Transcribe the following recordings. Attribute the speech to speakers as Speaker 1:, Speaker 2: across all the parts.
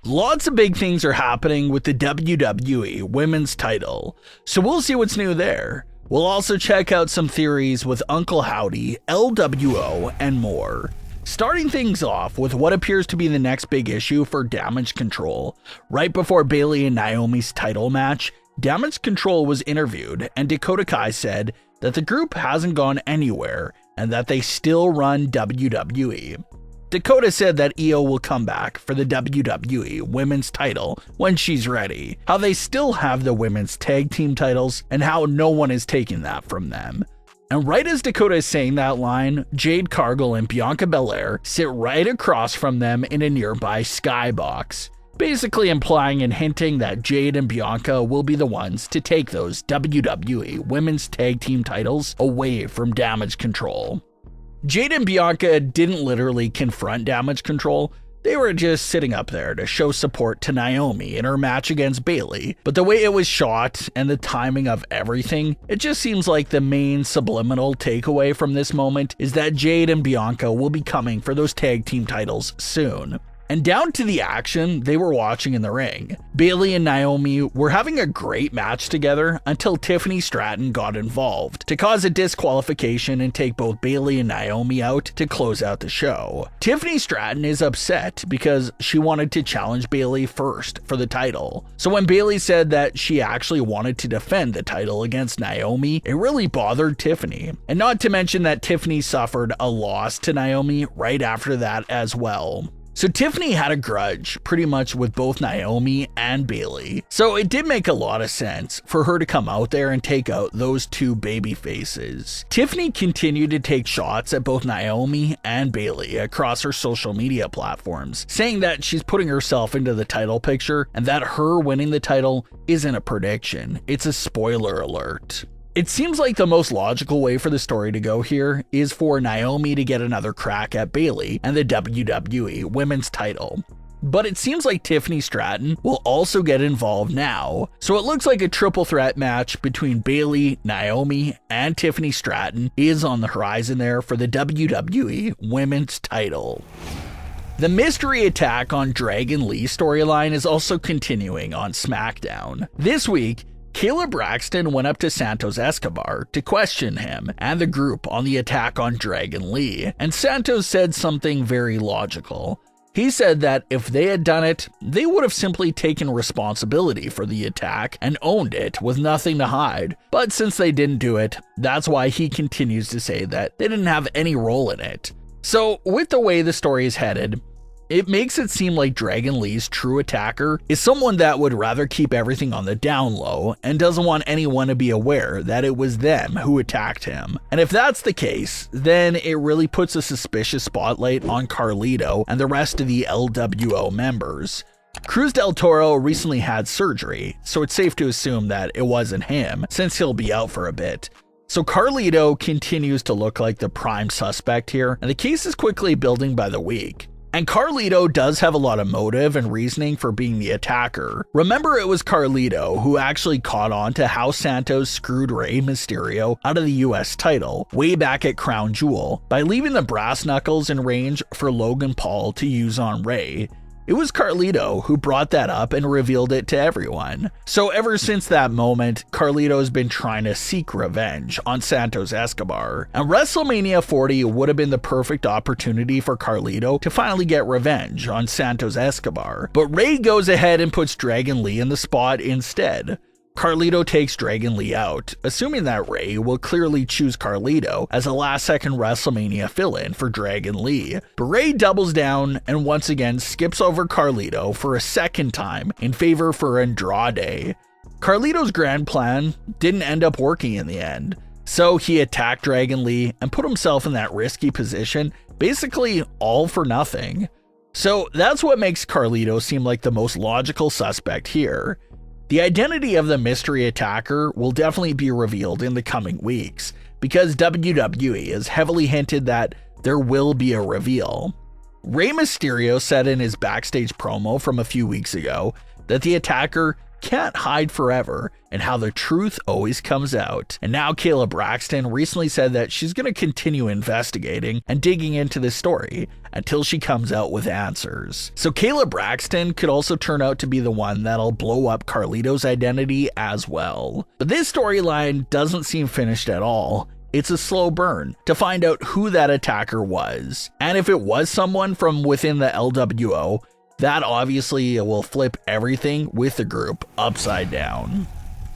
Speaker 1: Lots of big things are happening with the WWE Women's title, so we'll see what's new there. We'll also check out some theories with Uncle Howdy, LWO, and more. Starting things off with what appears to be the next big issue for Damage Control. Right before Bayley and Naomi's title match, Damage Control was interviewed, and Dakota Kai said that the group hasn't gone anywhere and that they still run WWE. Dakota said that Io will come back for the WWE Women's title when she's ready, how they still have the Women's Tag Team titles, and how no one is taking that from them. And right as Dakota is saying that line, Jade, Cargill, and Bianca Belair sit right across from them in a nearby skybox, basically implying and hinting that Jade and Bianca will be the ones to take those WWE Women's Tag Team titles away from Damage Control. Jade and Bianca didn't literally confront Damage Control, they were just sitting up there to show support to Naomi in her match against Bayley, but the way it was shot and the timing of everything, it just seems like the main subliminal takeaway from this moment is that Jade and Bianca will be coming for those tag team titles soon. And down to the action they were watching in the ring. Bayley and Naomi were having a great match together until Tiffany Stratton got involved to cause a disqualification and take both Bayley and Naomi out to close out the show. Tiffany Stratton is upset because she wanted to challenge Bayley first for the title. So when Bayley said that she actually wanted to defend the title against Naomi, it really bothered Tiffany. And not to mention that Tiffany suffered a loss to Naomi right after that as well. So Tiffany had a grudge pretty much with both Naomi and Bayley. So it did make a lot of sense for her to come out there and take out those two baby faces. Tiffany continued to take shots at both Naomi and Bayley across her social media platforms, saying that she's putting herself into the title picture and that her winning the title isn't a prediction, it's a spoiler alert. It seems like the most logical way for the story to go here is for Naomi to get another crack at Bayley and the WWE Women's title. But it seems like Tiffany Stratton will also get involved now, so it looks like a triple threat match between Bayley, Naomi, and Tiffany Stratton is on the horizon there for the WWE Women's title. The mystery attack on Dragon Lee storyline is also continuing on SmackDown. This week, Kayla Braxton went up to Santos Escobar to question him and the group on the attack on Dragon Lee, and Santos said something very logical. He said that if they had done it, they would have simply taken responsibility for the attack and owned it with nothing to hide. But since they didn't do it, that's why he continues to say that they didn't have any role in it. So with the way the story is headed, it makes it seem like Dragon Lee's true attacker is someone that would rather keep everything on the down low and doesn't want anyone to be aware that it was them who attacked him. And if that's the case, then it really puts a suspicious spotlight on Carlito and the rest of the LWO members. Cruz del Toro recently had surgery, so it's safe to assume that it wasn't him, since he'll be out for a bit. So Carlito continues to look like the prime suspect here, and the case is quickly building by the week. And Carlito does have a lot of motive and reasoning for being the attacker. Remember, it was Carlito who actually caught on to how Santos screwed Rey Mysterio out of the US title way back at Crown Jewel by leaving the brass knuckles in range for Logan Paul to use on Rey. It was Carlito who brought that up and revealed it to everyone. So ever since that moment, Carlito's been trying to seek revenge on Santos Escobar. And WrestleMania 40 would have been the perfect opportunity for Carlito to finally get revenge on Santos Escobar. But Rey goes ahead and puts Dragon Lee in the spot instead. Carlito takes Dragon Lee out, assuming that Rey will clearly choose Carlito as a last-second WrestleMania fill-in for Dragon Lee. But Rey doubles down and once again skips over Carlito for a second time in favor for Andrade. Carlito's grand plan didn't end up working in the end, so he attacked Dragon Lee and put himself in that risky position, basically all for nothing. So that's what makes Carlito seem like the most logical suspect here. The identity of the mystery attacker will definitely be revealed in the coming weeks, because WWE has heavily hinted that there will be a reveal. Rey Mysterio said in his backstage promo from a few weeks ago that the attacker can't hide forever and how the truth always comes out. And now Kayla Braxton recently said that she's going to continue investigating and digging into this story until she comes out with answers. So Kayla Braxton could also turn out to be the one that'll blow up Carlito's identity as well. But this storyline doesn't seem finished at all. It's a slow burn to find out who that attacker was. And if it was someone from within the LWO, that obviously will flip everything with the group upside down.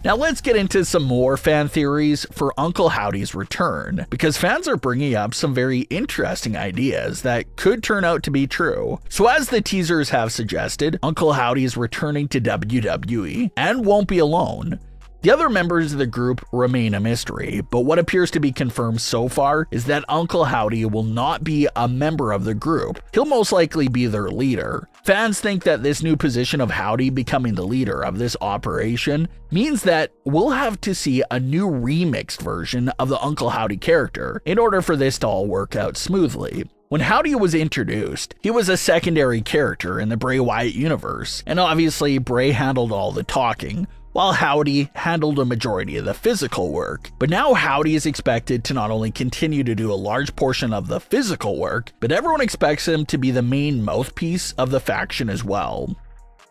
Speaker 1: Now let's get into some more fan theories for Uncle Howdy's return, because fans are bringing up some very interesting ideas that could turn out to be true. So as the teasers have suggested, Uncle Howdy is returning to WWE and won't be alone. The other members of the group remain a mystery, but what appears to be confirmed so far is that Uncle Howdy will not be a member of the group. He'll most likely be their leader. Fans think that this new position of Howdy becoming the leader of this operation means that we'll have to see a new remixed version of the Uncle Howdy character in order for this to all work out smoothly. When Howdy was introduced, he was a secondary character in the Bray Wyatt universe, and obviously Bray handled all the talking, while Howdy handled a majority of the physical work. But now Howdy is expected to not only continue to do a large portion of the physical work, but everyone expects him to be the main mouthpiece of the faction as well.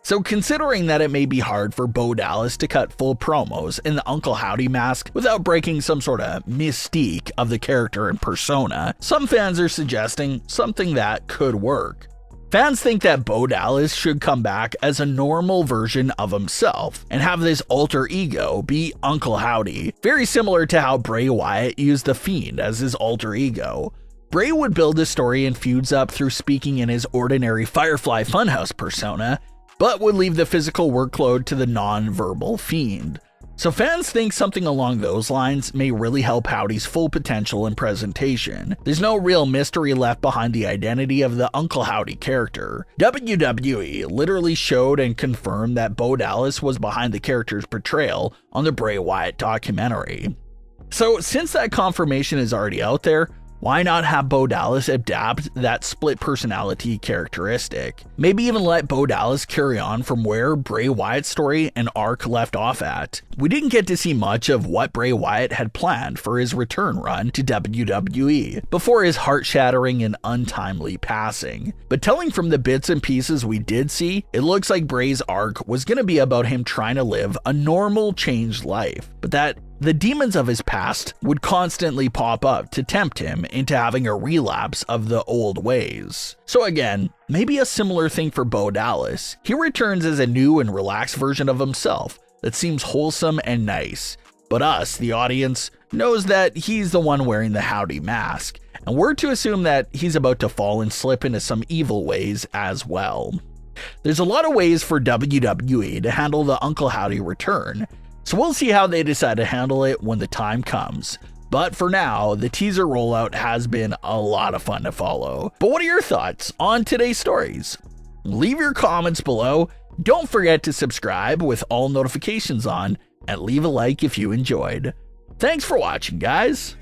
Speaker 1: So considering that it may be hard for Bo Dallas to cut full promos in the Uncle Howdy mask without breaking some sort of mystique of the character and persona, some fans are suggesting something that could work. Fans think that Bo Dallas should come back as a normal version of himself and have this alter ego be Uncle Howdy, very similar to how Bray Wyatt used the Fiend as his alter ego. Bray would build his story and feuds up through speaking in his ordinary Firefly Funhouse persona, but would leave the physical workload to the non-verbal Fiend. So fans think something along those lines may really help Howdy's full potential and presentation. There's no real mystery left behind the identity of the Uncle Howdy character. WWE literally showed and confirmed that Bo Dallas was behind the character's portrayal on the Bray Wyatt documentary. So since that confirmation is already out there, why not have Bo Dallas adapt that split personality characteristic? Maybe even let Bo Dallas carry on from where Bray Wyatt's story and arc left off at. We didn't get to see much of what Bray Wyatt had planned for his return run to WWE before his heart-shattering and untimely passing. But telling from the bits and pieces we did see, it looks like Bray's arc was going to be about him trying to live a normal, changed life, but that the demons of his past would constantly pop up to tempt him into having a relapse of the old ways. So again, maybe a similar thing for Bo Dallas. He returns as a new and relaxed version of himself that seems wholesome and nice, but us, the audience, knows that he's the one wearing the Howdy mask, and we're to assume that he's about to fall and slip into some evil ways as well. There's a lot of ways for WWE to handle the Uncle Howdy return, so we'll see how they decide to handle it when the time comes. But for now, the teaser rollout has been a lot of fun to follow. But what are your thoughts on today's stories? Leave your comments below. Don't forget to subscribe with all notifications on, and leave a like if you enjoyed. Thanks for watching, guys.